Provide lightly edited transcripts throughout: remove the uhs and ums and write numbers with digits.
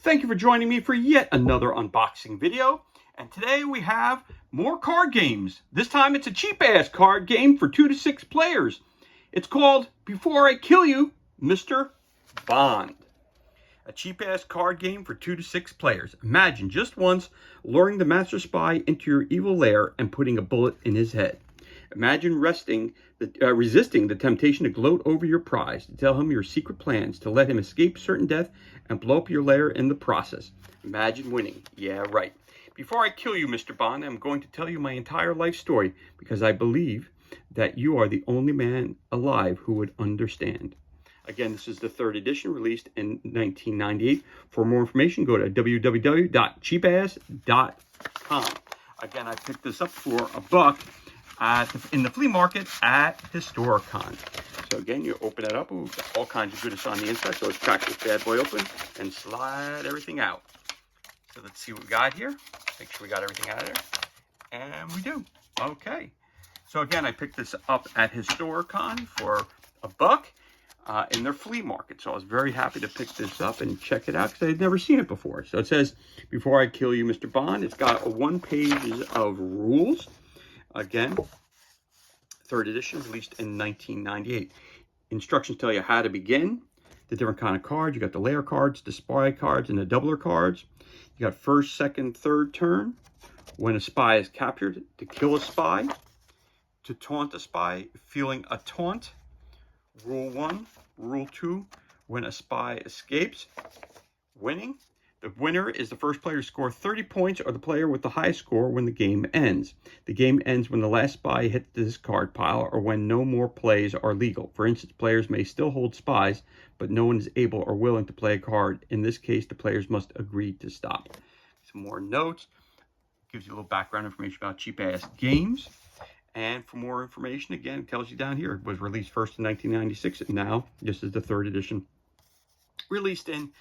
Thank you for joining me for yet another unboxing video. And today we have more card games. This time it's a cheap-ass card game for 2 to 6 players. It's called Before I Kill You, Mr. Bond. A cheap-ass card game for 2 to 6 players. Imagine just once luring the master spy into your evil lair and putting a bullet in his head. Imagine resisting the temptation to gloat over your prize, to tell him your secret plans, to let him escape certain death and blow up your lair in the process. Imagine winning. Yeah, right. Before I kill you, Mr. Bond, I'm going to tell you my entire life story because I believe that you are the only man alive who would understand. Again, this is the 3rd edition, released in 1998. For more information, go to www.cheapass.com. Again, I picked this up for $1 in the flea market at Historicon. So again, you open it up. Ooh, got all kinds of goodness on the inside. So let's crack this bad boy open and slide everything out. So let's see what we got here. Make sure we got everything out of there. And we do. Okay. So again, I picked this up at Historicon for $1 in their flea market. So I was very happy to pick this up and check it out because I had never seen it before. So it says, Before I Kill You, Mr. Bond. It's got 1 page of rules. Again, 3rd edition, released in 1998. Instructions tell you how to begin, the different kind of cards. You got the layer cards, the spy cards, and the doubler cards. You got 1st, 2nd, 3rd turn. When a spy is captured, to kill a spy, to taunt a spy, feeling a taunt. Rule 1. Rule 2, when a spy escapes, winning. The winner is the first player to score 30 points or the player with the highest score when the game ends. The game ends when the last spy hits the discard pile or when no more plays are legal. For instance, players may still hold spies, but no one is able or willing to play a card. In this case, the players must agree to stop. Some more notes. Gives you a little background information about cheap-ass games. And for more information, again, it tells you down here. It was released first in 1996, and now this is the 3rd edition. Released in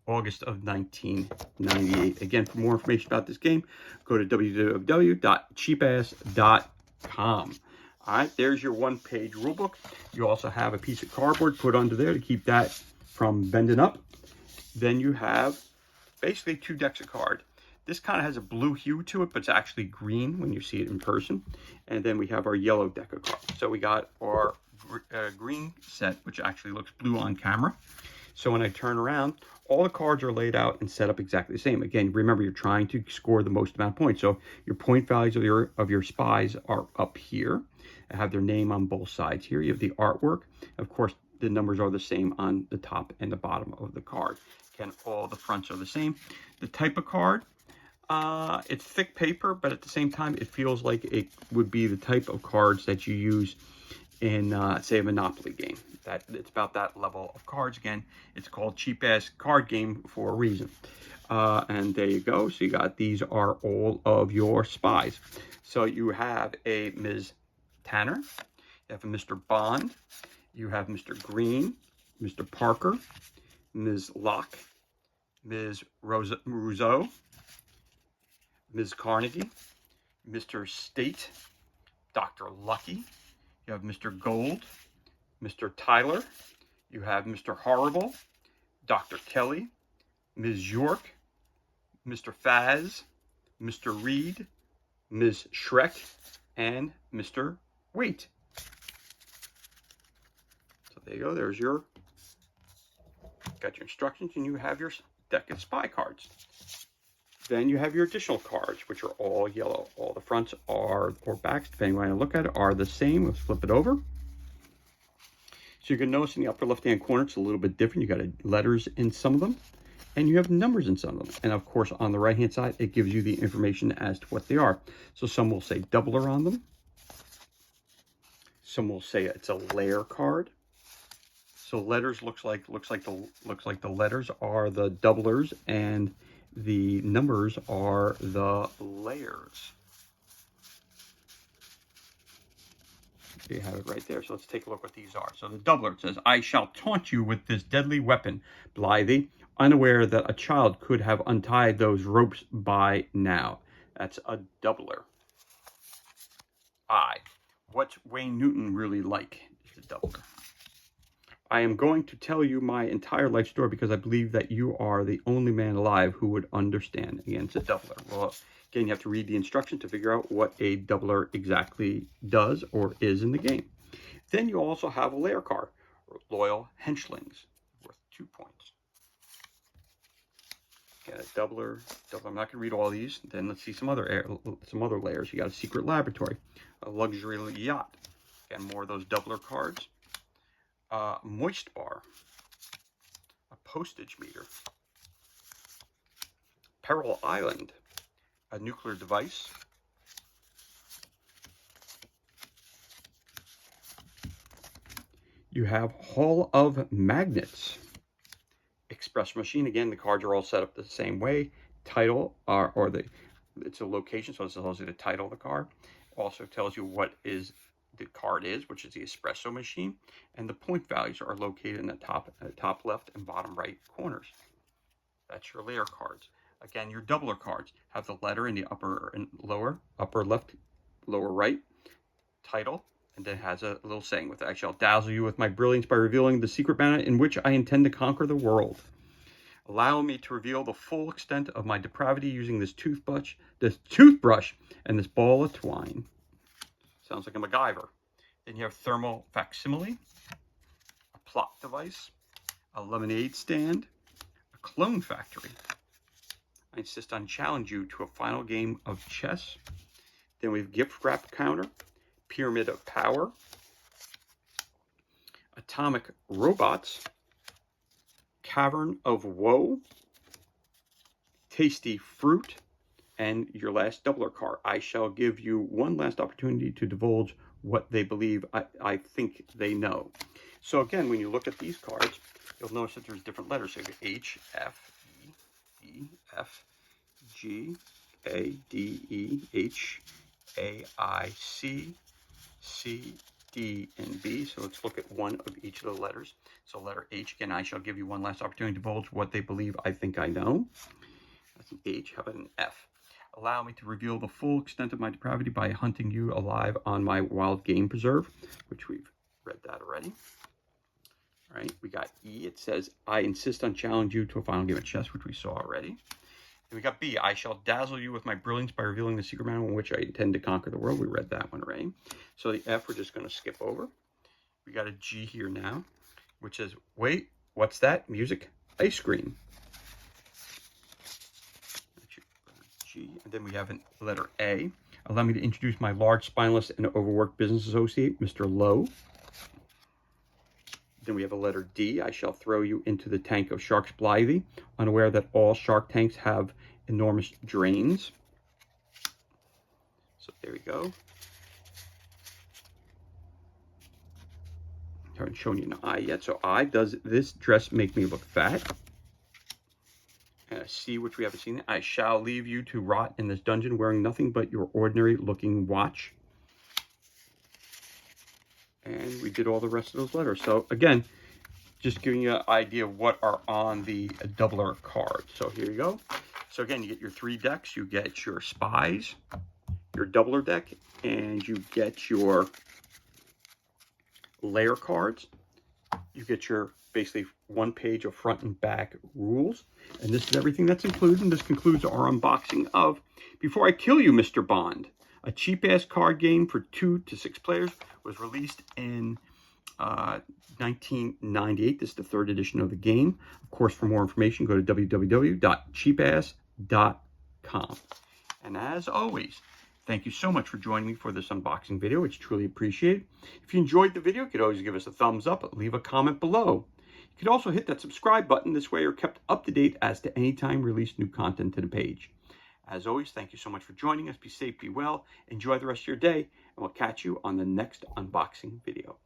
August of 1998. Again, for more information about this game, go to www.cheapass.com. All right, there's your 1-page rulebook. You also have a piece of cardboard put under there to keep that from bending up. Then you have basically 2 decks of cards. This kind of has a blue hue to it, but it's actually green when you see it in person. And then we have our yellow deck of cards. So we got our green set, which actually looks blue on camera. So when I turn around, all the cards are laid out and set up exactly the same. Again, remember, you're trying to score the most amount of points. So your point values of your spies are up here. I have their name on both sides here. You have the artwork. Of course, the numbers are the same on the top and the bottom of the card. Again, all the fronts are the same. The type of card, it's thick paper, but at the same time, it feels like it would be the type of cards that you use in, say, a Monopoly game. It's about that level of cards. Again, it's called Cheap-Ass Card Game for a reason. And there you go. So you got, these are all of your spies. So you have a Ms. Tanner, you have a Mr. Bond, you have Mr. Green, Mr. Parker, Ms. Locke, Ms. Rousseau, Ms. Carnegie, Mr. State, Dr. Lucky, you have Mr. Gold, Mr. Tyler, you have Mr. Horrible, Dr. Kelly, Ms. York, Mr. Faz, Mr. Reed, Ms. Shrek, and Mr. Wait. So there you go. There's your, got your instructions, and you have your deck of spy cards. Then you have your additional cards, which are all yellow. All the fronts are, or backs, depending on how you look at it, are the same. Let's flip it over. So you can notice in the upper left-hand corner, it's a little bit different. You got letters in some of them, and you have numbers in some of them. And of course, on the right-hand side, it gives you the information as to what they are. So some will say doubler on them. Some will say it's a layer card. So letters looks like the letters are the doublers, and the numbers are the layers. You have it right there. So let's take a look what these are. So the doubler, it says, I shall taunt you with this deadly weapon, blithely, unaware that a child could have untied those ropes by now. That's a doubler. What's Wayne Newton really like? Is a doubler. I am going to tell you my entire life story because I believe that you are the only man alive who would understand. Again, it's a doubler. Well, again, you have to read the instructions to figure out what a doubler exactly does or is in the game. Then you also have a layer card, Loyal Henchlings, worth 2 points. Again, a doubler. I'm not going to read all these. Then let's see some other layers. You got a Secret Laboratory, a Luxury Yacht. Again, more of those doubler cards. Moist Bar, a Postage Meter, Peril Island, a Nuclear Device, you have Hall of Magnets, Express Machine. Again, the cards are all set up the same way. Title, it's a location, so it tells you the title of the card. Also tells you what the card is, which is the espresso machine, and the point values are located in the top left and bottom right corners. That's your layer cards. Again, your doubler cards have the letter in the upper left, lower right, title, and then has a little saying with it. I shall dazzle you with my brilliance by revealing the secret banner in which I intend to conquer the world. Allow me to reveal the full extent of my depravity using this toothbrush, and this ball of twine. Sounds like a MacGyver. Then you have Thermal Facsimile, a Plot Device, a Lemonade Stand, a Clone Factory. I insist on challenge you to a final game of chess. Then we have Gift Wrap Counter, Pyramid of Power, Atomic Robots, Cavern of Woe, Tasty Fruit, and your last doubler card. I shall give you one last opportunity to divulge what they believe I think they know. So again, when you look at these cards, you'll notice that there's different letters. So you have H, F, E, F, G, A, D, E, H, A, I, C, C, D, and B. So let's look at one of each of the letters. So letter H, again, I shall give you one last opportunity to divulge what they believe I think I know. That's an H. How about an F? Allow me to reveal the full extent of my depravity by hunting you alive on my wild game preserve, which we've read that already. All right, we got E. It says, I insist on challenging you to a final game of chess, which we saw already. And we got B. I shall dazzle you with my brilliance by revealing the secret manner in which I intend to conquer the world. We read that one already. So the F we're just going to skip over. We got a G here now, which says, wait, what's that? Music? Ice cream. G. And then we have a letter A. Allow me to introduce my large, spineless, and overworked business associate, Mr. Lowe. Then we have a letter D. I shall throw you into the tank of Sharks Blythe, unaware that all shark tanks have enormous drains. So there we go. I haven't shown you an I yet. So I, does this dress make me look fat? C, which we haven't seen. I shall leave you to rot in this dungeon wearing nothing but your ordinary looking watch. And we did all the rest of those letters. So again, just giving you an idea of what are on the doubler card. So here you go. So again, you get your 3 decks. You get your spies, your doubler deck, and you get your layer cards. You get your basically 1 page of front and back rules. And this is everything that's included. And this concludes our unboxing of Before I Kill You, Mr. Bond. A cheap-ass card game for 2 to 6 players. Was released in 1998. This is the 3rd edition of the game. Of course, for more information, go to www.cheapass.com. And as always, thank you so much for joining me for this unboxing video. It's truly appreciated. If you enjoyed the video, you could always give us a thumbs up, leave a comment below. You could also hit that subscribe button. This way you're kept up to date as to any time we release new content to the page. As always, thank you so much for joining us. Be safe, be well, enjoy the rest of your day, and we'll catch you on the next unboxing video.